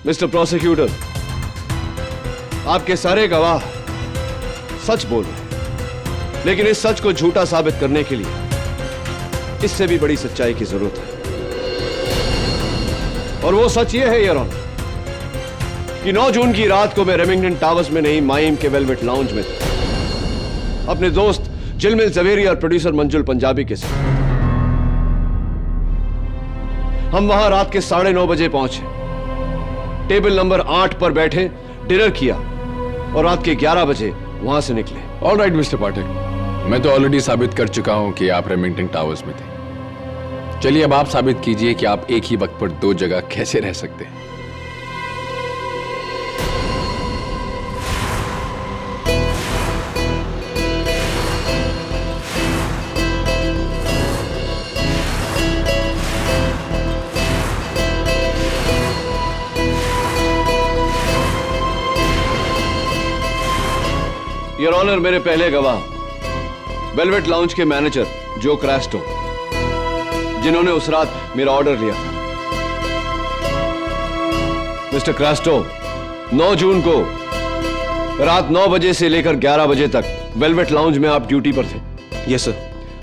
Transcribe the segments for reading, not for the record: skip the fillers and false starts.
Mister prosecutor, आपके सारे गवाह सच बोल रहे हैं, लेकिन इस सच को झूठा साबित करने के लिए इससे भी बड़ी सच्चाई की जरूरत है। और वो सच ये है योर ऑनर कि 9 जून की रात को मैं रेमिंगटन टावर्स में नहीं, माइम के वेलवेट लाउंज में था अपने दोस्त जिलमिल जवेरी और प्रोड्यूसर मंजुल पंजाबी के साथ। हम वहां रात के 9:30 बजे पहुंचे, टेबल नंबर 8 पर बैठे, डिनर किया और रात के 11 बजे वहां से निकले। ऑल राइट मिस्टर पाठक, मैं तो ऑलरेडी साबित कर चुका हूं कि आप रेमिंगटन टावर्स में थे। चलिए अब आप साबित कीजिए कि आप एक ही वक्त पर 2 जगह कैसे रह सकते हैं। योर ऑनर, मेरे पहले गवाह वेलवेट लाउंज के मैनेजर जो क्रैस्टो, जिन्होंने उस रात मेरा ऑर्डर लिया था। मिस्टर क्रैस्टो, 9 जून को रात 9 बजे से लेकर 11 बजे तक वेलवेट लाउंज में आप ड्यूटी पर थे। Yes sir.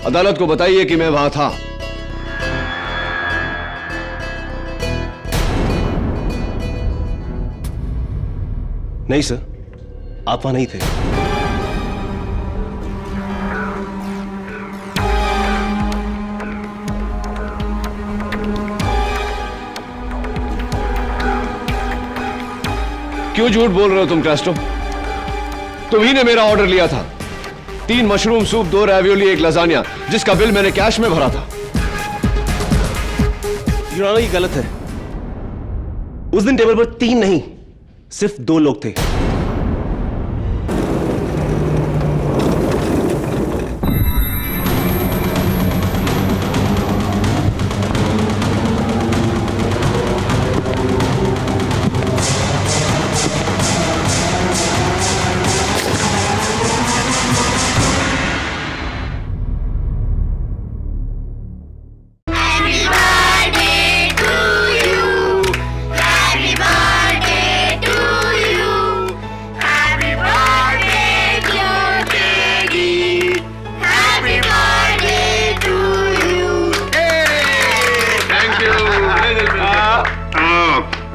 अदालत को बताइए कि मैं वहां था। नहीं सर, आप वहां नहीं थे। क्यों झूठ बोल रहे हो तुम क्रैस्टो? तुम्ही ने मेरा ऑर्डर लिया था, 3 मशरूम सूप, 2 रैवियोली, 1 लजानिया, जिसका बिल मैंने कैश में भरा था। योर ऑनर, ये गलत है। उस दिन टेबल पर 3 नहीं, सिर्फ 2 लोग थे।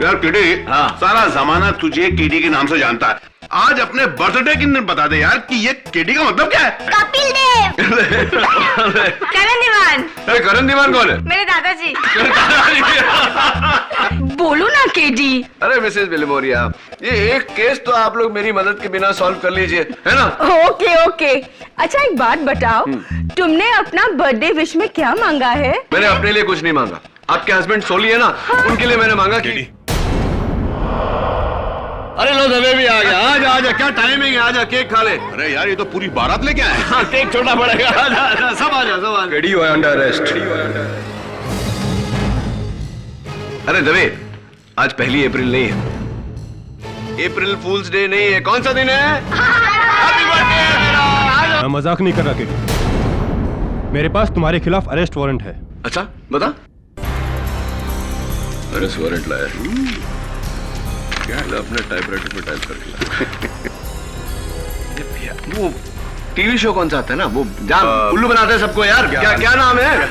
यार किडी, सारा जमाना तुझे केडी के नाम से जानता है। आज अपने बर्थडे के दिन बता दे यार कि ये केडी का मतलब क्या है? कपिल देव। करण दीवान। अरे करण दीवान कौन है? मेरे दादाजी। बोलो ना केडी। अरे मिसेस बिलिमोरिया, ये एक केस तो आप लोग मेरी मदद के बिना सॉल्व कर लीजिए, है ना? Okay okay. अच्छा एक बात बताओ, तुमने अपना बर्थडे विश में क्या मांगा है? मैंने अपने लिए कुछ नहीं मांगा। आपके हस्बैंड सोली है ना, उनके लिए मैंने मांगा कि अरे लो दबे भी आ गया। आजा आजा, क्या टाइमिंग है, आजा केक खा ले। अरे यार ये तो पूरी बारात लेके आए। हाँ, केक छोटा पड़ेगा। आजा आजा, सब आजा सब आजा। KD you are under arrest. अरे दबे, आज 1 अप्रैल नहीं है, अप्रैल फूल्स डे नहीं है। कौन सा दिन है? हैप्पी बर्थडे मेरा। मैं मजाक नहीं कर रहा केडी, मेरे पास तुम्हारे खिलाफ अरेस्ट वारंट है। अच्छा बता। अरेस्ट वारंट लाया। अपने टाइपराइटर पे टाइप करके वो टीवी शो कौन सा आता है ना, वो जहाँ उल्लू बनाते हैं सबको यार, क्या क्या नाम है?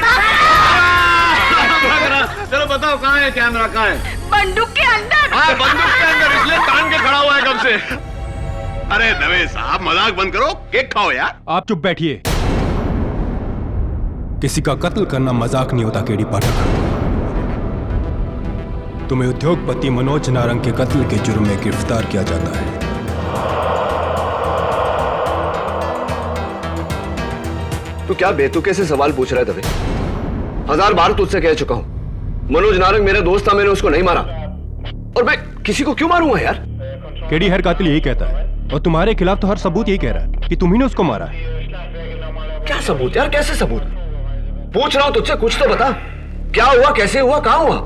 चलो बताओ कहाँ है कैमरा, कहाँ है? बंदूक के अंदर। हाँ बंदूक के अंदर, इसलिए तान के खड़ा हुआ है कब से। अरे दवे साहब मजाक बंद करो, केक खाओ यार। आप चुप बैठिए। किसी का कत्ल करना मजाक नहीं होता केडी पाठक। तुम्हें उद्योगपति मनोज नारंग के कत्ल के जुर्म में गिरफ्तार किया जाता है। तू क्या बेतुके से सवाल पूछ रहा है दवे? 1000 बार तुझसे कह चुका हूं, मनोज नारंग मेरा दोस्त था, मैंने उसको नहीं मारा। और मैं किसी को क्यों मारूंगा यार? केडी हर कातिल यही कहता है, और तुम्हारे खिलाफ तो हर सबूत यही कह रहा है कि तुम ही ने उसको मारा है। क्या सबूत यार, कैसे सबूत? पूछ रहा हूं तुझसे, कुछ तो बता। क्या हुआ, कैसे हुआ, कहां हुआ?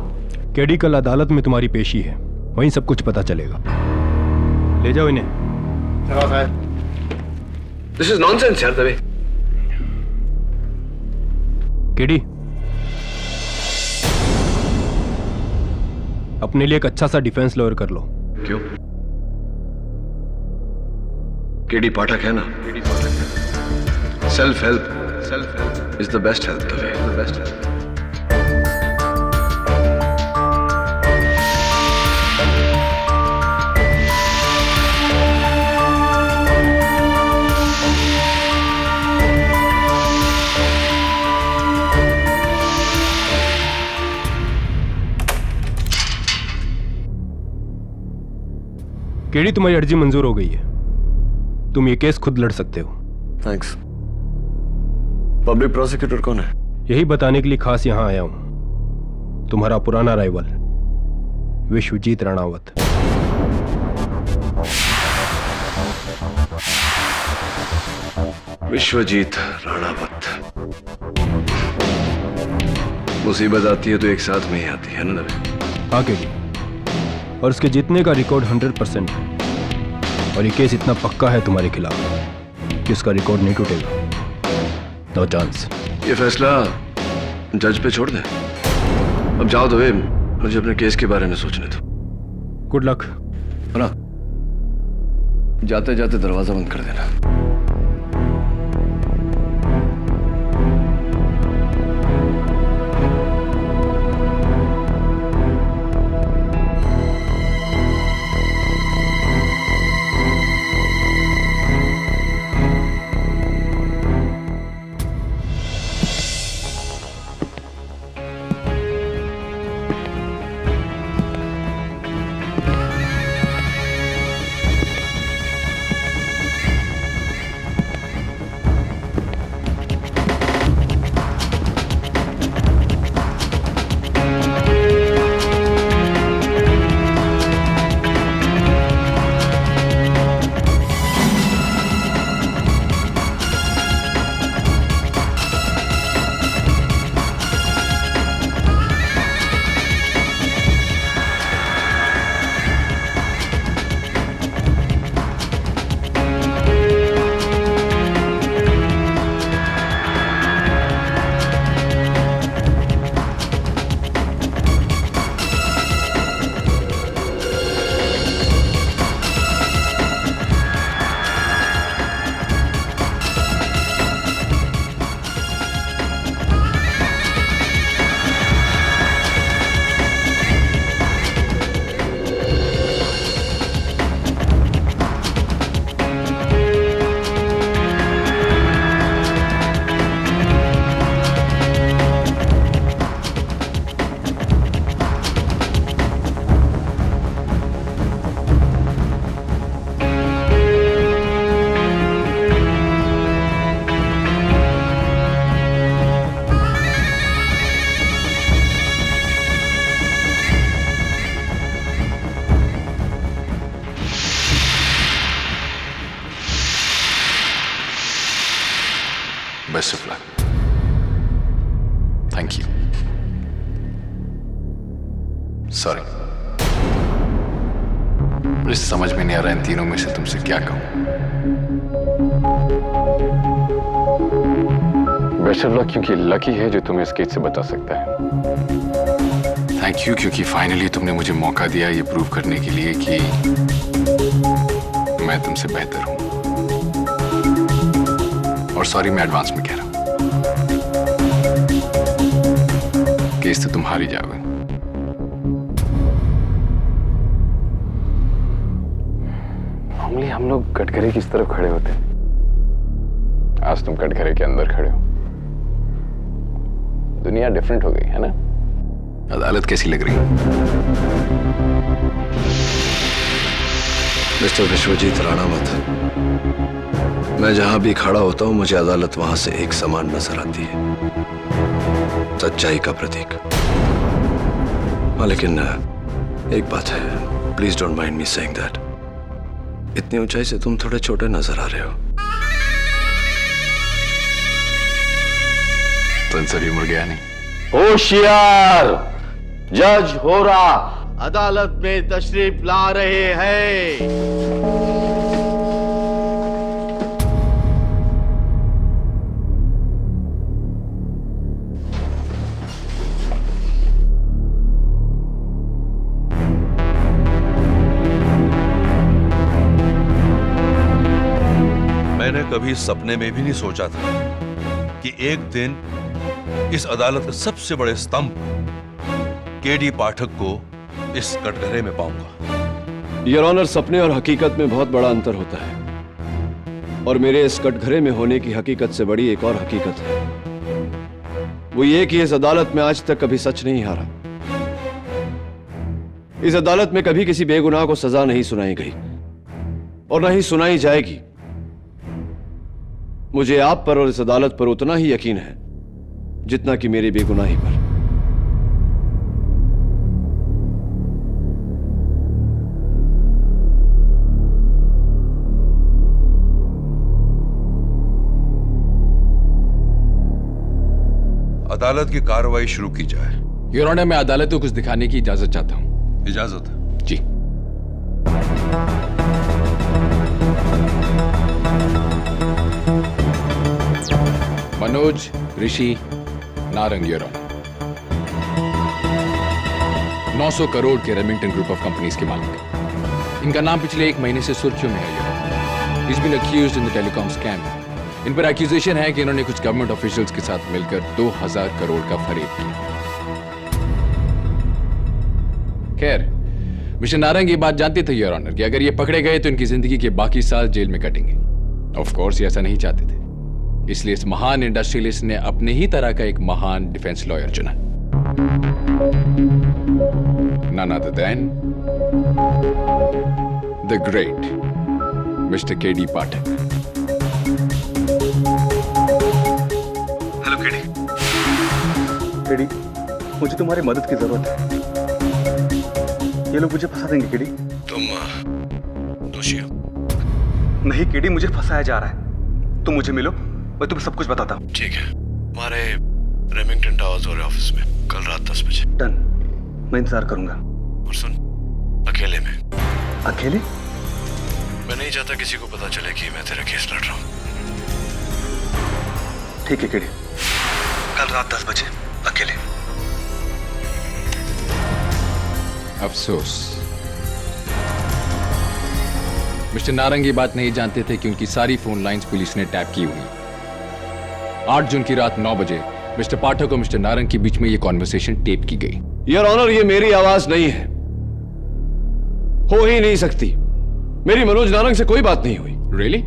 केडी कल अदालत में तुम्हारी पेशी है, वहीं सब कुछ पता चलेगा। ले जाओ इन्हें। दिस इज नॉनसेंस यार दवे। केडी, अपने लिए एक अच्छा सा डिफेंस लॉयर कर लो। क्यों? केडी पाठक है ना, self help is the best help, the best help. KD, तुम्हारी अर्जी मंजूर हो गई है, तुम ये केस खुद लड़ सकते हो। थैंक्स। पब्लिक प्रोसिक्यूटर कौन है? यही बताने के लिए खास यहां आया हूं, तुम्हारा पुराना राइवल विश्वजीत राणावत। विश्वजीत राणावत। मुसीबत आती है तो एक साथ में ही आती है ना नवीन? हाँ केडी, और उसके जीतने का रिकॉर्ड 100% है, और ये केस इतना पक्का है तुम्हारे खिलाफ कि उसका रिकॉर्ड नहीं टूटेगा। No chance. ये फैसला जज पे छोड़ दे। अब जाओ दबे, मुझे अपने केस के बारे में सोचने दो। Good luck. ना जाते जाते दरवाजा बंद कर देना। Best of luck. Thank you. Sorry, मुझे समझ में नहीं आ रहा इन तीनों में से तुमसे क्या कहूं। बेस्ट ऑफ लक, क्योंकि लकी है जो तुम्हें इस केस से बचा सकता है। थैंक यू, क्योंकि फाइनली तुमने मुझे मौका दिया ये प्रूव करने के लिए कि मैं तुमसे बेहतर हूं। और सॉरी, मैं एडवांस में कह रहा हूं, केस तो तुम हार ही जाओगे। नॉर्मली हम लोग कटघरे किस तरफ खड़े होते हैं, आज तुम कटघरे के अंदर खड़े हो। दुनिया डिफरेंट हो गई है ना। अदालत कैसी लग रही है? मिस्टर विश्वजीत राणावत, मैं जहां भी खड़ा होता हूं मुझे अदालत वहां से एक समान नजर आती है, सच्चाई का प्रतीक। हाँ, लेकिन एक बात है, please don't mind me saying that, इतनी ऊंचाई से तुम थोड़े छोटे नजर आ रहे हो। सेंसर ही मुड़ गया नहीं। होशियार, जज होरा अदालत में तशरीफ ला रहे हैं। मैंने कभी सपने में भी नहीं सोचा था कि एक दिन इस अदालत के सबसे बड़े स्तंभ केडी पाठक को इस कटघरे में पाऊंगा। योर ऑनर, सपने और हकीकत में बहुत बड़ा अंतर होता है, और मेरे इस कटघरे में होने की हकीकत से बड़ी एक और हकीकत है। वो ये कि इस अदालत में आज तक कभी सच नहीं हारा। इस अदालत में कभी किसी बेगुनाह को सजा नहीं सुनाई गई और न ही सुनाई जाएगी। मुझे आप पर और इस अदालत पर उतना ही यकीन है जितना कि मेरी बेगुनाही पर। अदालत की कार्रवाई शुरू की जाए। योर ऑनर, मैं अदालत को कुछ दिखाने की इजाजत चाहता हूं। इजाजत है। जी। मनोज ऋषि नारंग, योर ऑनर। 900 करोड़ के रेमिंगटन ग्रुप ऑफ कंपनीज के मालिक। इनका नाम पिछले 1 महीने से सुर्खियों में है, your honour. He's been accused in the telecom scam. इन पर एक्यूजेशन है कि इन्होंने कुछ गवर्नमेंट ऑफिशियल्स के साथ मिलकर 2000 करोड़ का फरेब किया। खैर, मिस्टर नारंग ये बात जानते थे, योर ऑनर, कि अगर ये पकड़े गए तो इनकी जिंदगी के बाकी साल जेल में कटेंगे। ऑफ कोर्स ये ऐसा नहीं चाहते थे, इसलिए इस महान इंडस्ट्रियलिस्ट ने अपने ही तरह का एक महान डिफेंस लॉयर चुना। None other than the great Mr. K.D. Pathak. Hello KD. KD, मुझे तुम्हारी मदद की जरूरत है। ये लोग मुझे फंसा देंगे केडी। तुम दोषी हो? नहीं केडी, मुझे फंसाया जा रहा है। तुम मुझे मिलो, मैं तुम्हें सब कुछ बताता हूँ। ठीक है, हमारे रेमिंगटन टावर्स वाले ऑफिस में कल रात 10 बजे। डन, मैं इंतजार करूंगा। और सुन, अकेले में। अकेले? मैं नहीं चाहता किसी को पता चले कि मैं तेरा केस लड़ रहा हूँ। ठीक है केडी, कल रात 10 बजे अकेले। अफसोस, मिस्टर नारंग ये बात नहीं जानते थे कि उनकी सारी फोन लाइंस पुलिस ने टैप की हुई। 8 जून की रात 9 बजे मिस्टर पाठक और मिस्टर नारंग के बीच में ये कॉन्वर्सेशन टेप की गई। योर ऑनर, ये मेरी आवाज नहीं है, हो ही नहीं सकती। मेरी मनोज नारंग से कोई बात नहीं हुई। रियली?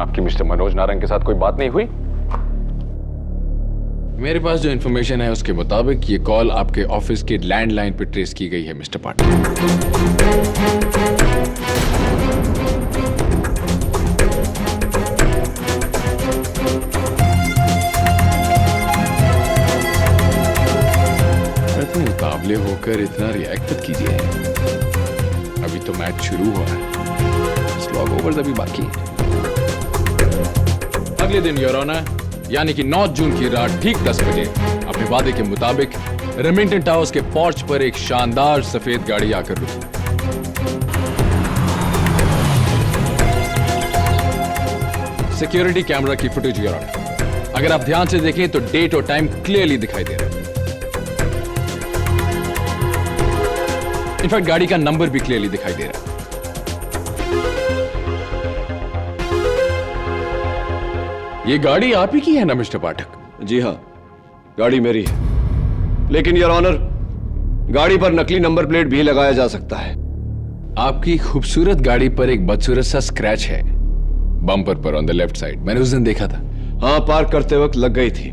आपकी मिस्टर मनोज नारंग के साथ कोई बात नहीं हुई? मेरे पास जो इंफॉर्मेशन है उसके मुताबिक ये कॉल आपके ऑफिस के लैंडलाइन पर ट्रेस की गई है, मिस्टर पाठक। इतने मुकाबले होकर इतना रिएक्ट मत कीजिए। अभी तो मैच शुरू हुआ है, स्लॉग ओवर्स अभी बाकी है। अगले दिन योर ऑनर, यानी कि 9 जून की रात ठीक 10 बजे अपने वादे के मुताबिक रेमिंगटन टावर्स के पोर्च पर एक शानदार सफेद गाड़ी आकर रुकी। सिक्योरिटी कैमरा की फुटेज, योर ऑनर, अगर आप ध्यान से देखें तो डेट और टाइम क्लियरली दिखाई दे रहा है। इनफैक्ट गाड़ी का नंबर भी क्लियरली दिखाई दे रहा है। ये गाड़ी आप ही की है ना मिस्टर पाठक? जी हाँ, गाड़ी मेरी है, लेकिन योर ऑनर, गाड़ी पर नकली नंबर प्लेट भी लगाया जा सकता है। आपकी खूबसूरत गाड़ी पर एक बदसूरत सा स्क्रैच है बम्पर पर ऑन द लेफ्ट साइड। मैंने उस दिन देखा था। हाँ, पार्क करते वक्त लग गई थी।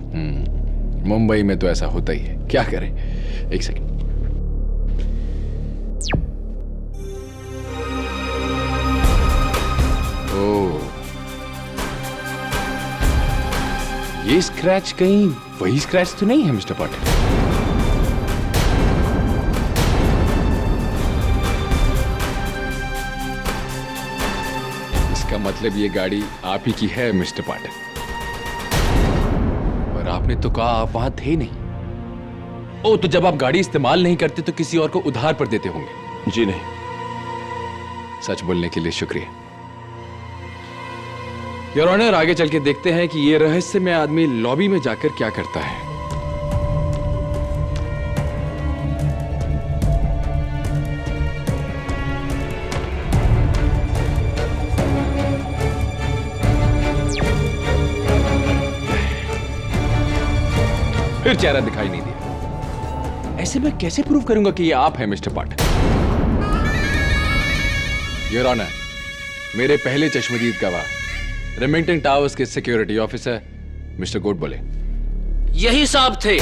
मुंबई में तो ऐसा होता ही है, क्या करें। एक सेकंड। ये स्क्रैच कहीं वही स्क्रैच तो नहीं है मिस्टर पाठक? इसका मतलब ये गाड़ी आप ही की है मिस्टर पाठक। पर आपने तो कहा आप वहां थे नहीं। ओ, तो जब आप गाड़ी इस्तेमाल नहीं करते तो किसी और को उधार पर देते होंगे? जी नहीं। सच बोलने के लिए शुक्रिया योर ऑनर। आगे चल के देखते हैं कि ये रहस्यमय आदमी लॉबी में जाकर क्या करता है। फिर चेहरा दिखाई नहीं दिया। ऐसे मैं कैसे प्रूव करूंगा कि ये आप हैं मिस्टर पाठक? योर ऑनर, मेरे पहले चश्मदीद गवाह रेमिंगटन टावर्स के सिक्योरिटी ऑफिसर मिस्टर गोड बोले। यही साहब थे।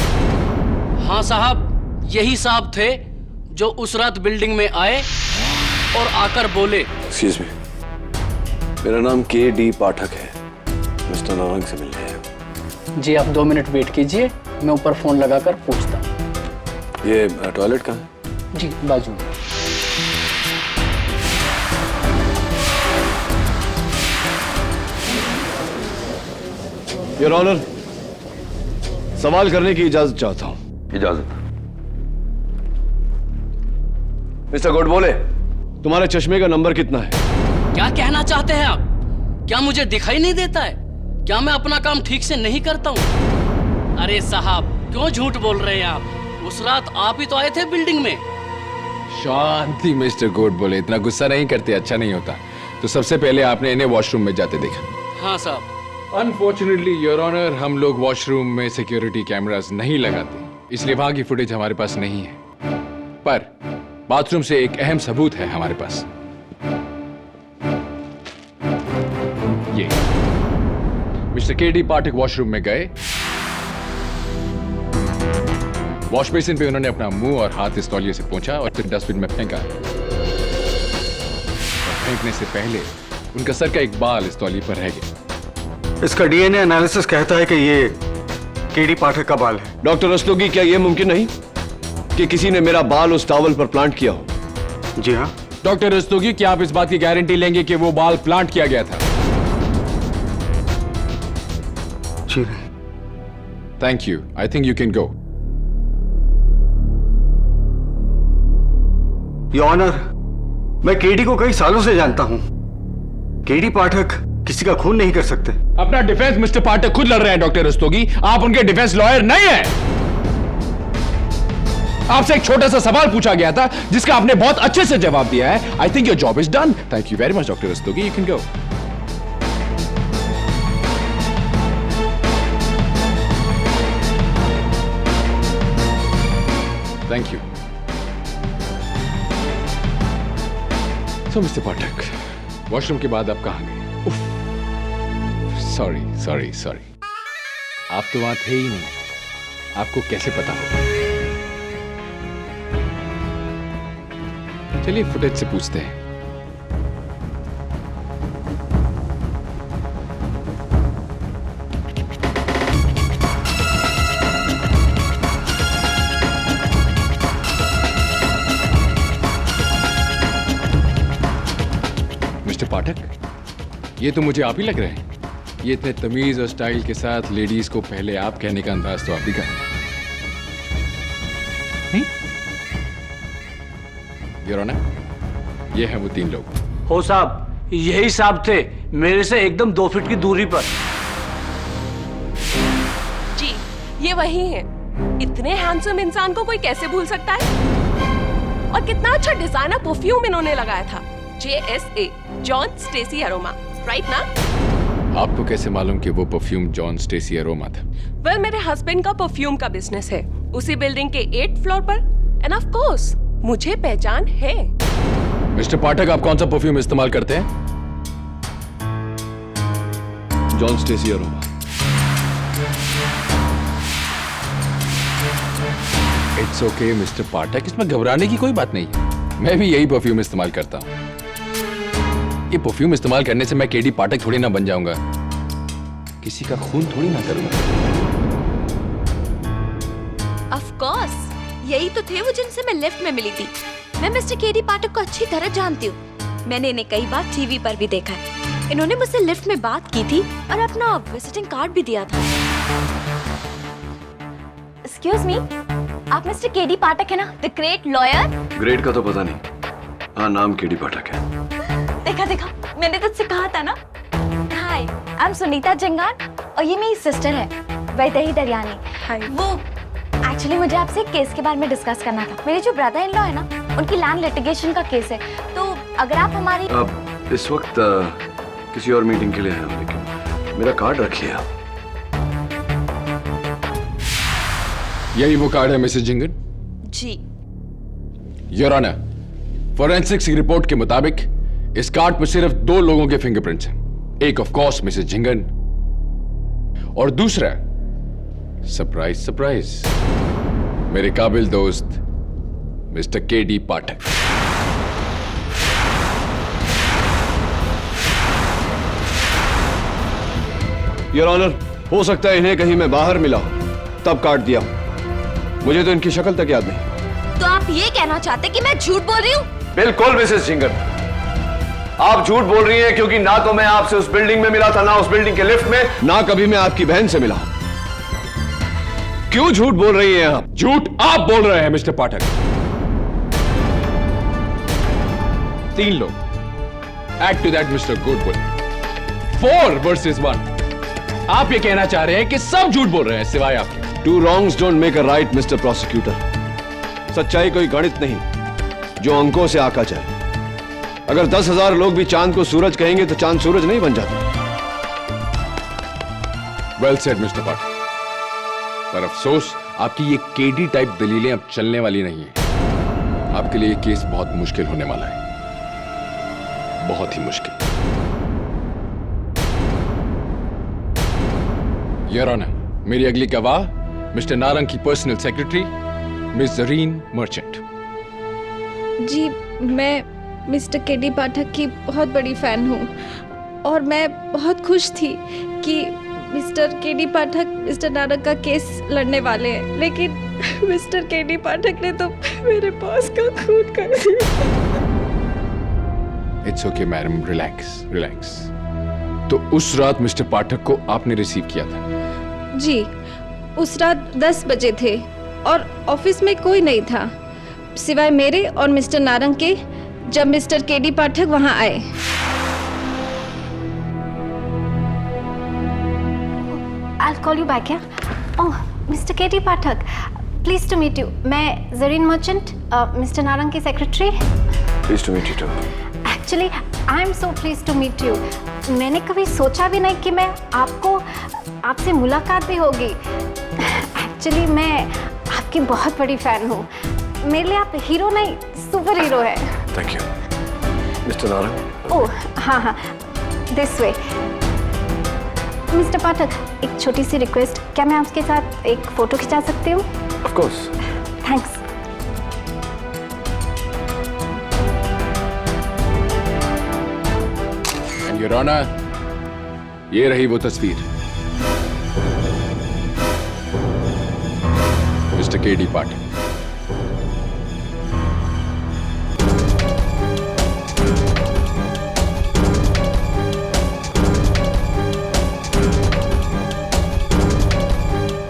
हाँ साहब, यही साहब थे जो उस रात बिल्डिंग में आए और आकर बोले। एक्सक्यूज मी, मेरा नाम के.डी. पाठक है, मिस्टर नारंग से मिलने हैं। जी आप 2 मिनट वेट कीजिए, मैं ऊपर फोन लगाकर पूछता हूँ। ये टॉयलेट कहाँ है? जी बाजू में। योर ऑनर, सवाल करने की इजाजत चाहता हूं। इजाजत। मिस्टर गोड बोले, तुम्हारे चश्मे का नंबर कितना है? क्या कहना चाहते हैं आप? क्या मुझे दिखाई नहीं देता है? क्या मैं अपना काम ठीक से नहीं करता हूँ? अरे साहब, क्यों झूठ बोल रहे हैं आप? उस रात आप ही तो आए थे बिल्डिंग में। शांति मिस्टर गोड बोले, इतना गुस्सा नहीं करते, अच्छा नहीं होता। तो सबसे पहले आपने इन्हें वॉशरूम में जाते देखा? हाँ साहब। अनफॉर्चुनेटली योर ऑनर, हम लोग वॉशरूम में सिक्योरिटी कैमरास नहीं लगाते, इसलिए वहां की फुटेज हमारे पास नहीं है। पर बाथरूम से एक अहम सबूत है हमारे पास। ये मिस्टर के.डी. पाठक वॉशरूम में गए, वॉश बेसिन पे उन्होंने अपना मुंह और हाथ इस तौलिए से पोंछा और फिर डस्टबिन में फेंका। फेंकने से पहले उनका सर का एक बाल इस तौलिए पर रह गया। इसका डीएनए एनालिसिस कहता है कि ये के.डी. पाठक का बाल है। डॉक्टर रस्तोगी, क्या यह मुमकिन नहीं कि किसी ने मेरा बाल उस टॉवल पर प्लांट किया हो? जी हाँ। डॉक्टर रस्तोगी, क्या आप इस बात की गारंटी लेंगे कि वो बाल प्लांट किया गया था? जी नहीं। Thank you, I think you can go. Your honour, मैं के.डी. को कई सालों से जानता हूं। के.डी. पाठक किसी का खून नहीं कर सकते। अपना डिफेंस मिस्टर पाठक खुद लड़ रहे हैं डॉक्टर रस्तोगी, आप उनके डिफेंस लॉयर नहीं हैं। आपसे एक छोटा सा सवाल पूछा गया था जिसका आपने बहुत अच्छे से जवाब दिया है। I think your job is done. Thank you very much doctor Rastogi, you can go. Thank you. So mister Pathak, washroom के बाद आप कहां गए? सॉरी सॉरी सॉरी, आप तो वहां थे ही नहीं, आपको कैसे पता होगा? चलिए फुटेज से पूछते हैं। मिस्टर पाठक, ये तो मुझे आप ही लग रहे हैं। ये इतने तमीज और स्टाइल के साथ लेडीज को पहले आप कहने का अंदाज तो आप ही का है। योर ऑनर, ये हैं वो 3 लोग। हो साहब, यही साहब थे, मेरे से एकदम 2 फीट की दूरी पर। जी, ये वही है। इतने हैंडसम इंसान को कोई कैसे भूल सकता है? और कितना अच्छा डिजाइनर परफ्यूम इन्होंने लगाया था, JSA, John Stacy Aroma, right ना? आपको कैसे मालूम कि वो परफ्यूम जॉन स्टेसी अरोमा था? वेल, मेरे हस्बैंड का परफ्यूम का बिजनेस है, उसी बिल्डिंग के 8th फ्लोर पर, एंड ऑफ कोर्स मुझे पहचान है। मिस्टर पाठक, आप कौन सा परफ्यूम इस्तेमाल करते हैं? John Stacy aroma. It's okay mister Pathak, इसमें घबराने की कोई बात नहीं है। मैं भी यही परफ्यूम इस्तेमाल करता हूं। ये परफ्यूम इस्तेमाल करने से मैं के.डी. पाठक थोड़ी ना बन जाऊंगा, किसी का खून थोड़ी ना करूंगा। ऑफ कोर्स, यही तो थे वो जिनसे मैं लिफ्ट में मिली थी। मैं मिस्टर के.डी. पाठक को अच्छी तरह जानती हूँ। मैंने इन्हें कई बार टीवी पर भी देखा है। इन्होंने मुझसे लिफ्ट में बात की थी और अपना विजिटिंग कार्ड भी दिया था। एक्सक्यूज मी, आप मिस्टर के.डी. पाठक है ना, द ग्रेट लॉयर? ग्रेट का तो पता नहीं, हाँ नाम के.डी. पाठक है। देखा देखा, मैंने तुझसे कहा था ना। हाय, आई एम सुनीता जंगार और ये मेरी सिस्टर है वैदेही दरियानी। हाय। वो एक्चुअली मुझे आपसे एक केस के बारे में डिस्कस करना था। मेरे जो ब्रदर इन लॉ है ना, उनकी लैंड लिटिगेशन का केस है, तो अगर आप हमारी अब इस वक्त किसी और मीटिंग के लिए हैं, लेकिन मेरा कार्ड रखिए आप। यही वो कार्ड है मिसेस जिंगन? जी। योर ऑनर, फोरेंसिक्स की रिपोर्ट के मुताबिक इस कार्ड पर सिर्फ 2 लोगों के फिंगरप्रिंट्स हैं। एक ऑफ कोर्स मिसेस जिंगन और दूसरा सरप्राइज सरप्राइज मेरे काबिल दोस्त Mr KD Pathak. Your honour, हो सकता है इन्हें कहीं मैं बाहर मिला हूं तब काट दिया हूं। मुझे तो इनकी शक्ल तक याद नहीं। तो आप ये कहना चाहते कि मैं झूठ बोल रही हूँ? बिल्कुल मिसेस जिंगन, आप झूठ बोल रही हैं क्योंकि ना तो मैं आपसे उस बिल्डिंग में मिला था, ना उस बिल्डिंग के लिफ्ट में, ना कभी मैं आपकी बहन से मिला। क्यों झूठ बोल रही हैं आप? झूठ आप बोल रहे हैं मिस्टर पाठक। 3 लोग, add to that Mr Goodwill, 4 versus 1। आप ये कहना चाह रहे हैं कि सब झूठ बोल रहे हैं सिवाय आपके। 2 wrongs don't make a right, mister prosecutor. सच्चाई कोई गणित नहीं जो अंकों से आका जाए। अगर 10,000 लोग भी चांद को सूरज कहेंगे तो चांद सूरज नहीं बन जाता। वेल सेड मिस्टर पाठक, पर अफसोस आपकी ये केडी टाइप दलीलें अब चलने वाली नहीं है। आपके लिए ये केस बहुत मुश्किल होने वाला है, बहुत ही मुश्किल। योर ऑनर, मेरी अगली गवाह मिस्टर नारंग की personal secretary miss Zarine Merchant. जी, मैं मिस्टर केडी पाठक की बहुत बड़ी फैन हूँ और मैं बहुत खुश थी कि मिस्टर केडी पाठक मिस्टर नारंग का केस लड़ने वाले हैं, लेकिन मिस्टर केडी पाठक ने तो मेरे बॉस का खून कर दिया। It's okay madam, relax relax. तो उस रात मिस्टर पाठक को आपने रिसीव किया था? जी, उस रात 10 बजे थे और ऑफिस में कोई नहीं था सिवाय मेरे और मिस्टर नारंग के, जब मिस्टर केडी पाठक वहां आए। I'll call you back, yeah? Oh, Mr. KD Pathak, pleased to meet you. मैं जरीन मर्चेंट, मिस्टर नारंग की secretary. Pleased to meet you too. Actually, I am so pleased to meet you. मैंने कभी सोचा भी नहीं कि मैं आपसे मुलाकात भी होगी। Actually, मैं आपकी बहुत बड़ी फैन हूँ। मेरे लिए आप हीरो नहीं, सुपर हीरो है। Thank you. मिस्टर नारंग। ओह हाँ, दिस वे। मिस्टर पाठक, एक छोटी सी रिक्वेस्ट, क्या मैं आपके साथ एक फोटो खिंचा सकती हूँ? Of course. Thanks. And your honour, ये रही वो तस्वीर, मिस्टर केडी पाठक।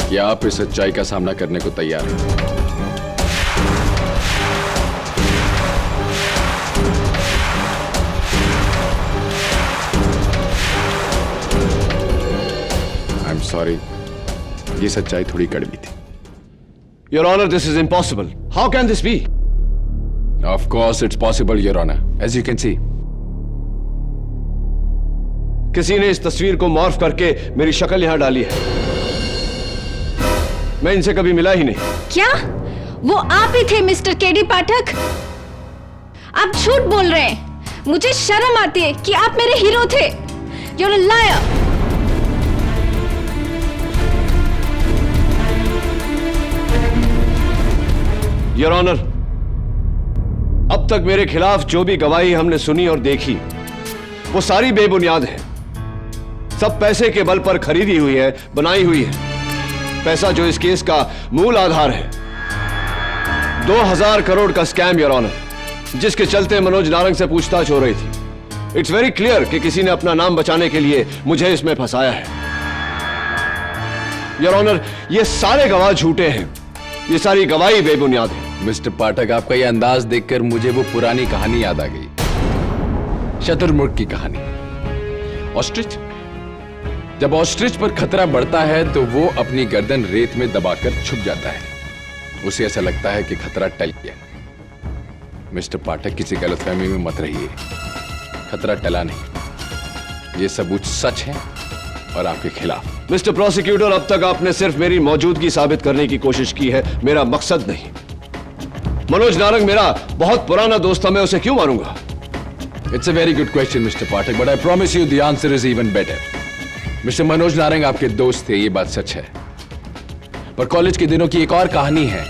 क्या आप इस सच्चाई का सामना करने को तैयार हैं? आई एम सॉरी, ये सच्चाई थोड़ी कड़वी थी। Your honour, this is impossible. How can this be? Of course it's possible your honour, as you can see. किसी ने इस तस्वीर को मॉर्फ करके मेरी शक्ल यहां डाली है। मैं इनसे कभी मिला ही नहीं। क्या वो आप ही थे मिस्टर केडी पाठक? आप झूठ बोल रहे हैं। मुझे शर्म आती है कि आप मेरे हीरो थे। You're a liar. Your honour, अब तक मेरे खिलाफ जो भी गवाही हमने सुनी और देखी वो सारी बेबुनियाद है। सब पैसे के बल पर खरीदी हुई है, बनाई हुई है। पैसा जो इस केस का मूल आधार है। 2000 करोड़ का स्कैम योर ऑनर, जिसके चलते मनोज नारंग से पूछताछ हो रही थी। इट्स वेरी क्लियर कि किसी ने अपना नाम बचाने के लिए मुझे इसमें फंसाया है। योर ऑनर, ये सारे गवाह झूठे हैं। ये सारी गवाही बेबुनियाद है। मिस्टर पाठक, आपका ये अंदाज देखकर मुझे वो पुरानी कहानी याद आ गई, शतुरमुर्ग की कहानी। ऑस्ट्रिच, जब ऑस्ट्रिच पर खतरा बढ़ता है तो वो अपनी गर्दन रेत में दबाकर छुप जाता है। उसे ऐसा लगता है कि खतरा टल गया। मिस्टर पाठक, किसी गलतफहमी में मत रहिए। खतरा टला नहीं, ये सबूत सच है और आपके खिलाफ। मिस्टर प्रोसिक्यूटर, अब तक आपने सिर्फ मेरी मौजूदगी साबित करने की कोशिश की है, मेरा मकसद नहीं। मनोज नारंग मेरा बहुत पुराना दोस्त था, मैं उसे क्यों मारूंगा? It's a very good question, Mr. Pathak, but I promise you the answer is even better. Mr. Manoj Narang आपके दोस्त थे, ये बात सच है। पर कॉलेज के दिनों की एक और कहानी है,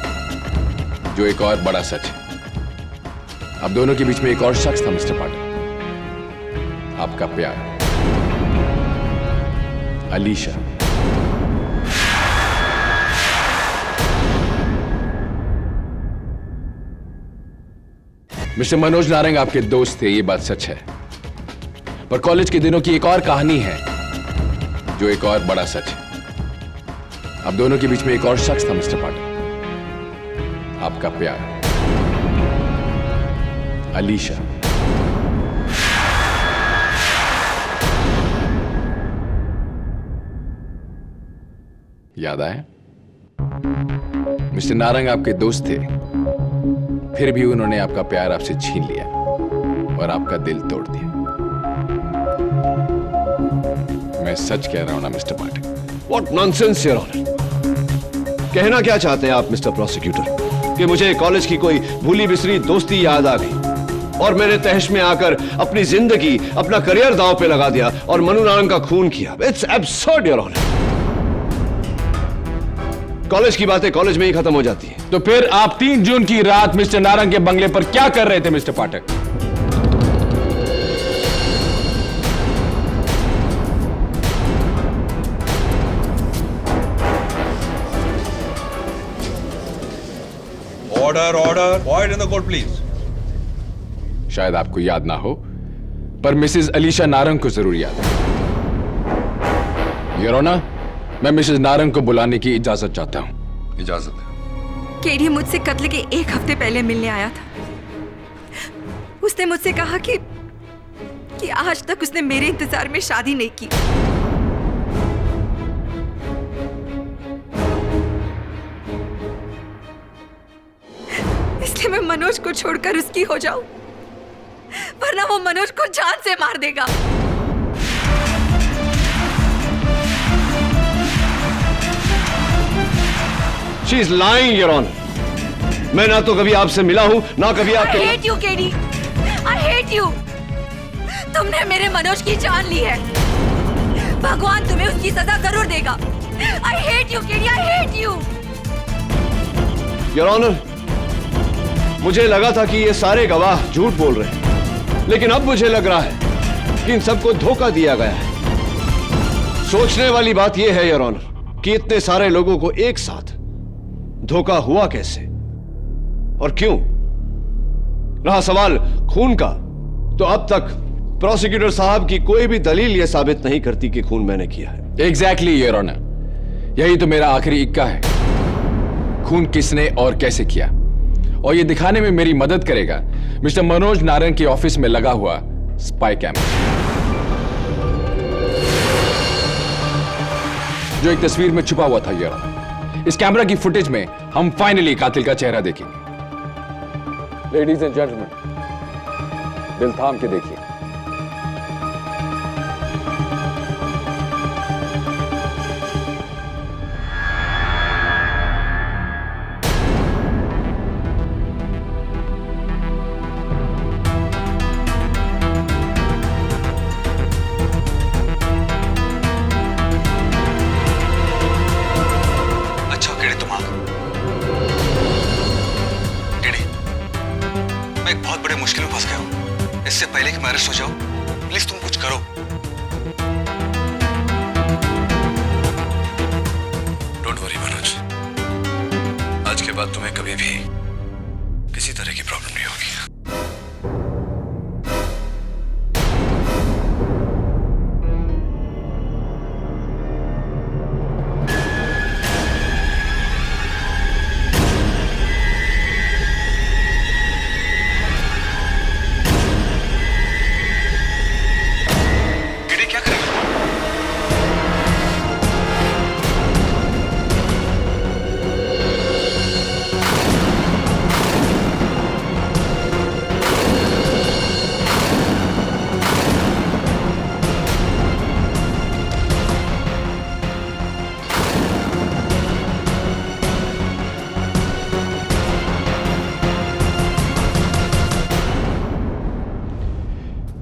जो एक और बड़ा सच है। आप दोनों के बीच में एक और शख्स था, मिस्टर पाठक। आपका प्यार, अलीशा। मिस्टर मनोज नारंग आपके दोस्त थे, ये बात सच है। पर कॉलेज के दिनों की एक और कहानी है, जो एक और बड़ा सच है। आप दोनों के बीच में एक और शख्स था, मिस्टर पाठक। आपका प्यार, अलीशा। याद आया? मिस्टर नारंग आपके दोस्त थे, फिर भी उन्होंने आपका प्यार आपसे छीन लिया और आपका दिल तोड़ दिया। मैं सच कह रहा हूं ना mister Pathak? What nonsense, Your Honor! कहना क्या चाहते हैं आप मिस्टर प्रोसिक्यूटर? कि मुझे कॉलेज की कोई भूली बिसरी दोस्ती याद आ गई और मेरे तहश में आकर अपनी जिंदगी, अपना करियर दांव पे लगा दिया और मनु नारंग का खून किया। It's absurd, Your Honor! College की बातें कॉलेज में ही खत्म हो जाती है। तो फिर आप 3 जून की रात मिस्टर नारंग के बंगले पर क्या कर रहे थे, mister Pathak? Order order, quite in the court please. शायद आपको याद ना हो, पर मिसेस अलीशा नारंग को जरूर याद है। योर ऑनर, मैं मिसेस नारंग को बुलाने की इजाजत चाहता हूं। इजाजत है। केडी मुझसे कत्ल के 1 हफ्ते पहले मिलने आया था। उसने मुझसे कहा कि आज तक उसने मेरे इंतजार में शादी नहीं की। इसलिए मैं मनोज को छोड़कर उसकी हो जाऊं, वरना वो मनोज को जान से मार देगा। She is lying, Your Honor. मैं ना तो कभी आपसे मिला हूं, ना कभी आपके। I hate you, KD. I hate you. तुमने मेरे मनोज की जान ली है। भगवान तुम्हें उसकी सजा जरूर देगा। I hate you, KD. I hate you. Your Honor, मुझे लगा था कि ये सारे गवाह झूठ बोल रहे हैं, लेकिन अब मुझे लग रहा है कि इन सबको धोखा दिया गया है। सोचने वाली बात यह है, Your Honor, कि इतने सारे लोगों को एक साथ धोखा हुआ कैसे और क्यों? रहा सवाल खून का, तो अब तक प्रोसिक्यूटर साहब की कोई भी दलील यह साबित नहीं करती कि खून मैंने किया है। एग्जैक्टली, योर ऑनर, यही तो मेरा आखिरी इक्का है। खून किसने और कैसे किया, और यह दिखाने में मेरी मदद करेगा मिस्टर मनोज नारंग के ऑफिस में लगा हुआ स्पाई कैमरा, जो एक तस्वीर में छुपा हुआ था। योर ऑनर, इस कैमरा की फुटेज में हम फाइनली कातिल का चेहरा देखेंगे। लेडीज एंड जेंटलमैन, दिल थाम के देखिए। इससे पहले कि मैं अरेस्ट हो जाऊं, प्लीज तुम कुछ करो। डोंट वरी मनोज, आज के बाद तुम्हें कभी भी किसी तरह की प्रॉब्लम नहीं होगी।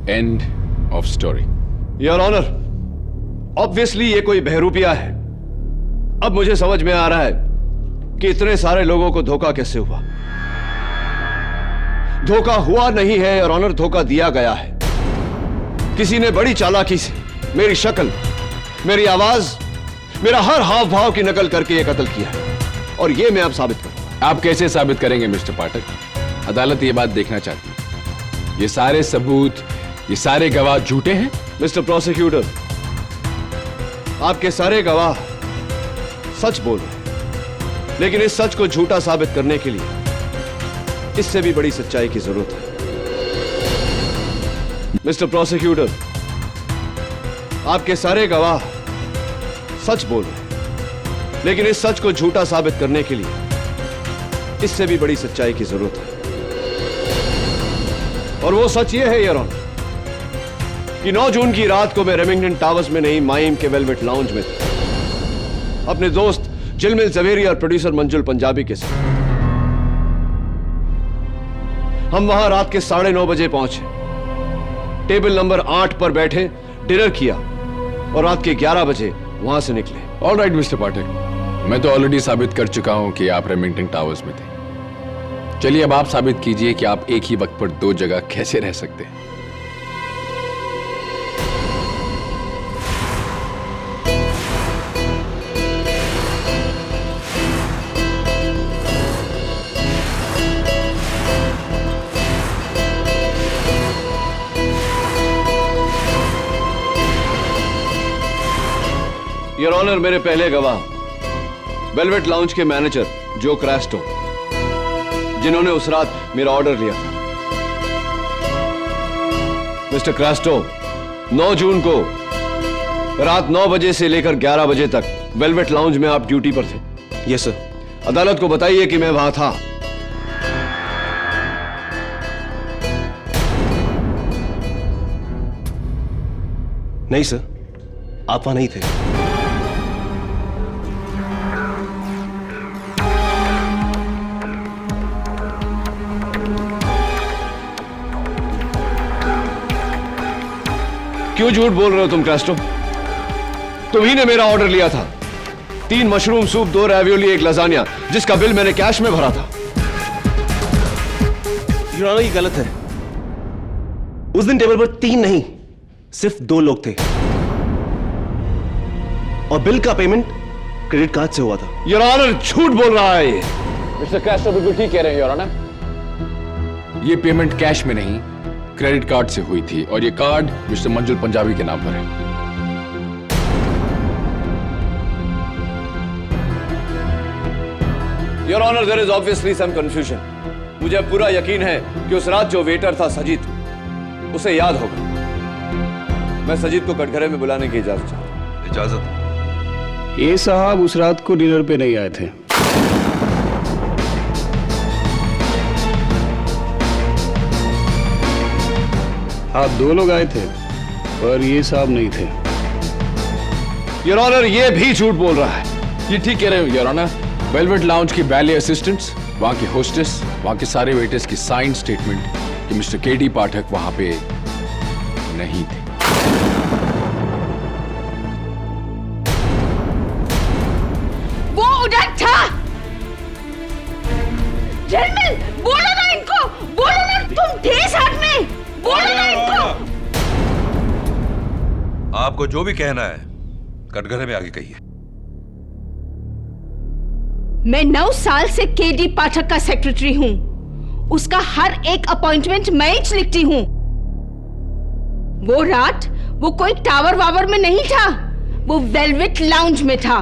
End of story. Your honour, obviously ये कोई बहरूपिया है। अब मुझे समझ में आ रहा है कि इतने सारे लोगों को धोखा कैसे हुआ। धोखा हुआ नहीं है योर ऑनर, धोखा दिया गया है। किसी ने बड़ी चालाकी से मेरी शक्ल, मेरी आवाज, मेरा हर हाव भाव की नकल करके यह कत्ल किया है, और यह मैं अब साबित करूंगा। आप कैसे साबित करेंगे मिस्टर पाठक? अदालत ये बात देखना चाहती है। ये सारे सबूत, ये सारे गवाह झूठे हैं? मिस्टर प्रोसिक्यूटर, आपके सारे गवाह सच बोल रहे हैं, लेकिन इस सच को झूठा साबित करने के लिए इससे भी बड़ी सच्चाई की जरूरत है। मिस्टर प्रोसिक्यूटर, आपके सारे गवाह सच बोल रहे हैं, लेकिन इस सच को झूठा साबित करने के लिए इससे भी बड़ी सच्चाई की जरूरत है। और वो सच ये है योर ऑनर कि 9 जून की रात को मैं रेमिंगटन टावर्स में नहीं, माइम के वेलवेट लाउंज में था, अपने दोस्त जिलमिल जवेरी और प्रोड्यूसर मंजुल पंजाबी के साथ। हम वहां रात के 9:30 बजे पहुंचे, टेबल नंबर 8 पर बैठे, डिनर किया और रात के 11 बजे वहां से निकले। ऑल राइट मिस्टर पाठक, मैं तो ऑलरेडी साबित कर चुका हूं कि आप रेमिंगटन टावर्स में थे। चलिए अब आप साबित कीजिए कि आप एक ही वक्त पर 2 जगह कैसे रह सकते हैं। योर ऑनर, मेरे पहले गवाह वेलवेट लाउंज के मैनेजर जो क्रैस्टो, जिन्होंने उस रात मेरा ऑर्डर लिया था। मिस्टर क्रैस्टो, 9 जून को रात 9 बजे से लेकर 11 बजे तक वेलवेट लाउंज में आप ड्यूटी पर थे। Yes sir. अदालत को बताइए कि मैं वहां था। नहीं सर, आप वहां नहीं थे। क्यों झूठ बोल रहे हो तुम क्रैस्टो? तुम्ही ने मेरा ऑर्डर लिया था, 3 मशरूम सूप, 2 रैवियोली, 1 लजानिया, जिसका बिल मैंने कैश में भरा था। योर ऑनर, ये गलत है। उस दिन टेबल पर 3 नहीं, सिर्फ 2 लोग थे, और बिल का पेमेंट क्रेडिट कार्ड से हुआ था। योर ऑनर, झूठ बोल रहा है ये। मिस्टर क्रैस्टो बिल्कुल ठीक कह रहे हैं योर ऑनर। ये पेमेंट कैश में नहीं, क्रेडिट कार्ड से हुई थी, और ये कार्ड मिस्टर मंजुल पंजाबी के नाम पर है। Your honour, there is obviously some confusion. मुझे पूरा यकीन है कि उस रात जो वेटर था सजीत, उसे याद होगा। मैं सजीत को कटघरे में बुलाने की इजाजत चाहता हूं। इजाजत? ये साहब उस रात को डिनर पे नहीं आए थे। आप 2 लोग आए थे, पर ये साहब नहीं थे। योर ऑनर, ये भी झूठ बोल रहा है। ये ठीक कह रहे हो योर ऑनर। वेलवेट लाउंज की बैले असिस्टेंट्स, वहां के होस्टेस, वहां के सारे वेटर्स की साइन स्टेटमेंट कि मिस्टर केडी पाठक वहां पे नहीं थे। वो उधर था। जिलमिल, बोलो ना इनको, बोलो ना तुम थे साथ में, बोलो ना इनको। आपको जो भी कहना है कटघरे में आगे कहिए। मैं 9 साल से केडी पाठक का सेक्रेटरी हूं। उसका हर एक अपॉइंटमेंट मैं ही लिखती हूं। वो रात वो कोई टावर वावर में नहीं था, वो वेलवेट लाउंज में था,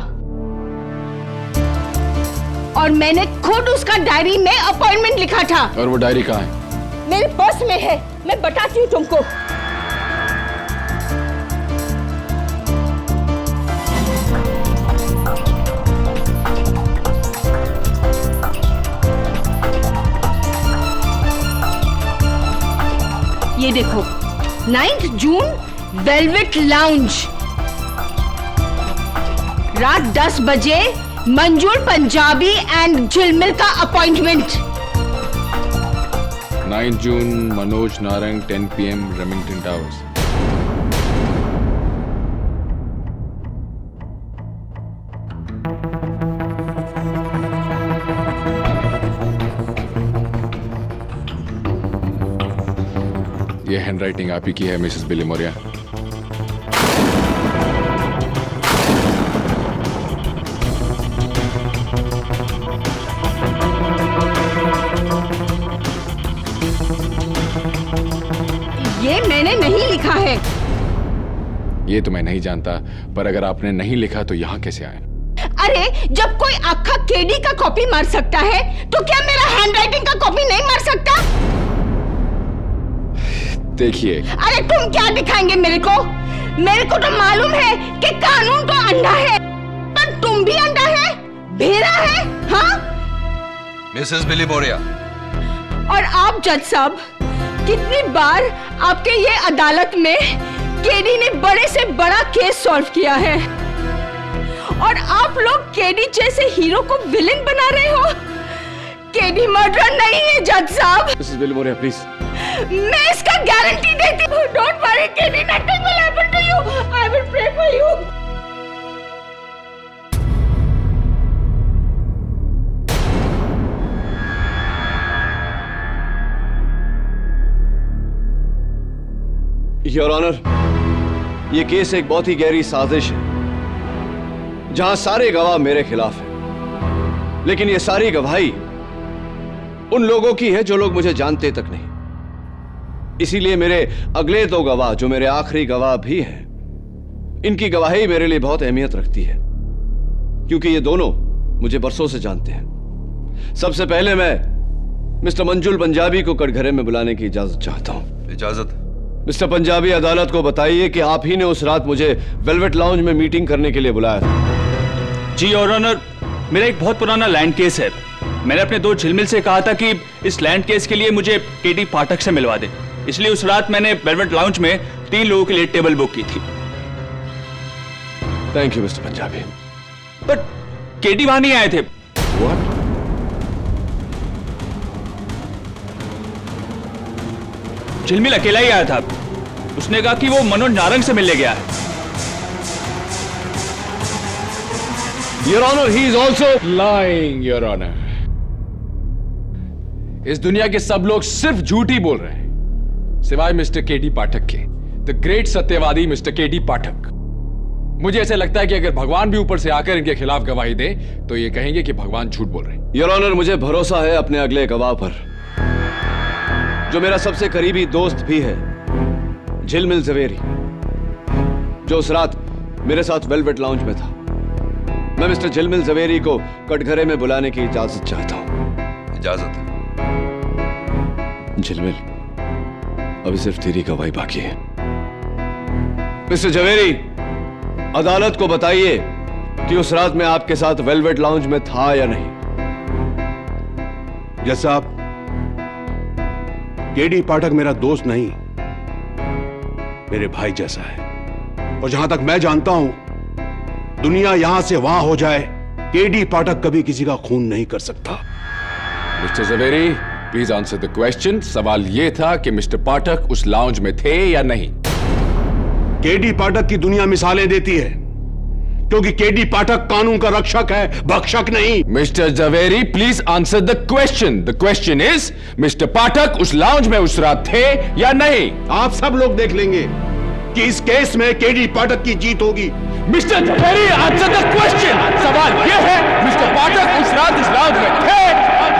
और मैंने खुद उसका डायरी में अपॉइंटमेंट लिखा था। और वो डायरी कहाँ है? मेरे पर्स में है, मैं बताती हूँ तुमको। ये देखो, 9 जून वेलवेट लाउंज, रात 10 बजे मंजूर पंजाबी एंड झिलमिल का appointment. 9 June, Manoj Narang, 10 PM, Remington Towers. ये हैंडराइटिंग आप ही की है, मिसेस बिली मौर्य। ये मैंने नहीं लिखा है। ये तो मैं नहीं जानता, पर अगर आपने नहीं लिखा तो यहाँ कैसे आए? अरे जब कोई आखा केडी का कॉपी मार सकता है तो क्या मेरा हैंडराइटिंग का कॉपी नहीं मार सकता? देखिए, अरे तुम क्या दिखाएंगे मेरे को? मेरे को तो मालूम है कि कानून तो अंधा है, पर तुम भी अंधा है, भेड़ा है, हाँ? Mrs Billy Maurya. और आप जज साहब, कितनी बार आपके ये अदालत में केडी ने बड़े से बड़ा केस सॉल्व किया है, और आप लोग केडी जैसे हीरो को विलेन बना रहे हो। केडी मर्डर नहीं है जज साहब। Mrs Billy Maurya please. मैं इसका गारंटी देती हूँ। Don't worry KD, nothing will happen to you. I will pray for you. Your honour, ये केस एक बहुत ही गहरी साजिश है जहां सारे गवाह मेरे खिलाफ हैं, लेकिन ये सारी गवाही उन लोगों की है जो लोग मुझे जानते तक नहीं। इसीलिए मेरे अगले दो गवाह, जो मेरे आखिरी गवाह भी हैं, इनकी गवाही मेरे लिए बहुत अहमियत रखती है, क्योंकि ये दोनों मुझे बरसों से जानते हैं। सबसे पहले मैं मिस्टर मंजुल पंजाबी को कटघरे में बुलाने की इजाजत चाहता हूं। इजाजत? मिस्टर पंजाबी, अदालत को बताइए कि आप ही ने उस रात मुझे वेलवेट लाउंज में मीटिंग करने के लिए बुलाया था। जी योर ऑनर, मेरा एक बहुत पुराना लैंड केस है। मैंने अपने दो झिलमिल से कहा था कि इस लैंड केस के लिए मुझे केडी पाठक से मिलवा दे, इसलिए उस रात मैंने वेलवेट लाउंज में 3 लोगों के लिए टेबल बुक की थी। Thank you mister Punjabi. But KD वहां नहीं आए थे। What? झिलमिल अकेला ही आया था। उसने कहा कि वो मनोज नारंग से मिलने गया है। Your Honor, he is also lying, Your Honor. इस दुनिया के सब लोग सिर्फ झूठ ही बोल रहे हैं, सिवाय मिस्टर केडी पाठक के, द ग्रेट सत्यवादी मिस्टर केडी पाठक। मुझे ऐसा लगता है कि अगर भगवान भी ऊपर से आकर इनके खिलाफ गवाही दे तो ये कहेंगे कि भगवान झूठ बोल रहे हैं। योर ऑनर, मुझे भरोसा है अपने अगले गवाह पर, जो मेरा सबसे करीबी दोस्त भी है, झिलमिल जवेरी, जो उस रात मेरे साथ वेलवेट लाउंज में था। मैं मिस्टर झिलमिल जवेरी को कटघरे में बुलाने की इजाजत चाहता हूं। इजाजत? झिलमिल, अभी सिर्फ तेरी गवाही बाकी है। मिस्टर जवेरी, अदालत को बताइए कि उस रात मैं आपके साथ वेलवेट लाउंज में था या नहीं। जज साहब, केडी पाठक मेरा दोस्त नहीं, मेरे भाई जैसा है, और जहां तक मैं जानता हूं, दुनिया यहां से वहां हो जाए, केडी पाठक कभी किसी का खून नहीं कर सकता। Mr Javeri, please answer the question. सवाल यह था कि मिस्टर पाठक उस लाउंज में थे या नहीं। केडी पाठक की दुनिया मिसालें देती है, क्योंकि केडी पाठक कानून का रक्षक है, भक्षक नहीं। Mister Javeri, please answer the question. The question is, mister Pathak उस लाउंज में उस रात थे या नहीं? आप सब लोग देख लेंगे कि इस केस में केडी पाठक की जीत होगी। Mr Javeri, answer the question. सवाल यह है, मिस्टर पाठक उस रात उस लाउंज में थे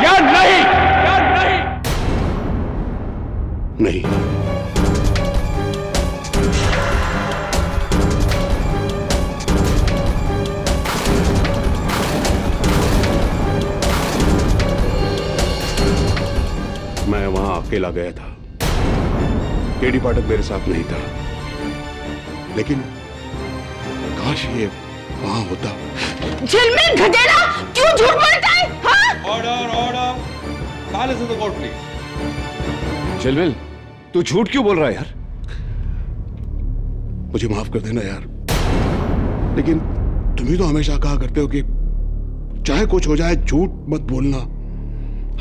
या नहीं? नहीं। मैं वहां अकेला गया था, केडी पाठक मेरे साथ नहीं था, लेकिन काश ये वहां होता। झिलमिल गधेड़ा, क्यों झूठ बोलता है? हाँ? Order order, silence in the court please. झिलमिल, तू झूठ क्यों बोल रहा है यार? मुझे माफ कर देना यार, लेकिन तुम ही तो हमेशा कहा करते हो कि चाहे कुछ हो जाए झूठ मत बोलना,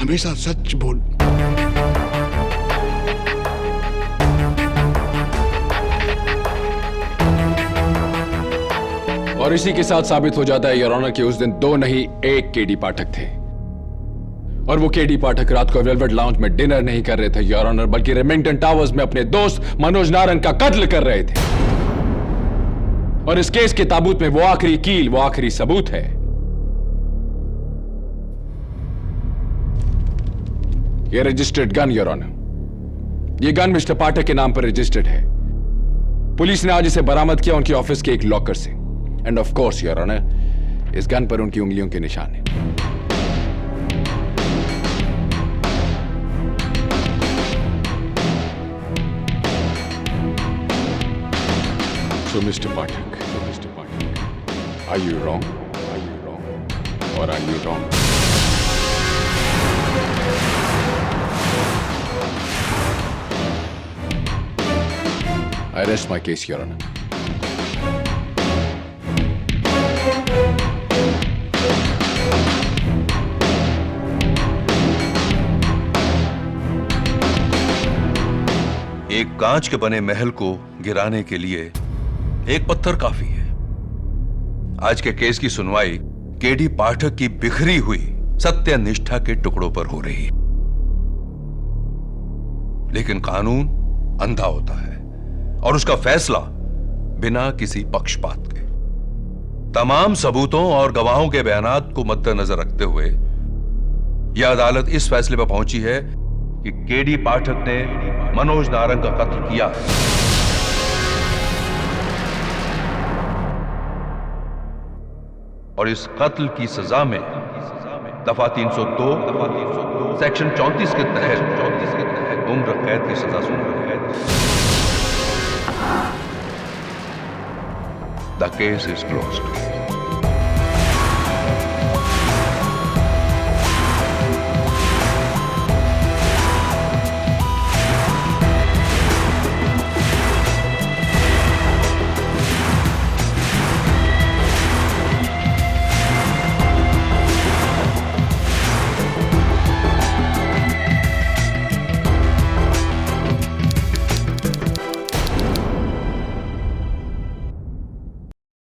हमेशा सच बोल। और इसी के साथ साबित हो जाता है योर ऑनर कि उस दिन 2 नहीं 1 केडी पाठक थे। और वो केडी पाठक रात को वेलवेट लाउंज में डिनर नहीं कर रहे थे योर ऑनर, बल्कि रेमिंगटन टावर्स में अपने दोस्त मनोज नारंग का कत्ल कर रहे थे। और इस केस के ताबूत में वो आखिरी कील, वो आखिरी सबूत है। ये रजिस्टर्ड गन योर ऑनर। ये गन मिस्टर पाठक के नाम पर रजिस्टर्ड है। पुलिस ने आज इसे बरामद किया उनके ऑफिस के एक लॉकर से। And of course your honour, इस गन पर उनकी उंगलियों के निशान है। So Mr. Pathak, are you wrong? Or are you wrong? I rest my case, Your Honor. एक कांच के बने महल को गिराने के लिए एक पत्थर काफी है। आज के केस की सुनवाई केडी पाठक की बिखरी हुई सत्य निष्ठा के टुकड़ों पर हो रही है। लेकिन कानून अंधा होता है और उसका फैसला बिना किसी पक्षपात के, तमाम सबूतों और गवाहों के बयानात को मद्देनजर रखते हुए यह अदालत इस फैसले पर पहुंची है कि केडी पाठक ने मनोज नारंग का कत्ल किया है। और इस कत्ल की सजा में दफा 302 सेक्शन 34 के तहत उम्र कैद की सजा सुनाई है। The case is closed.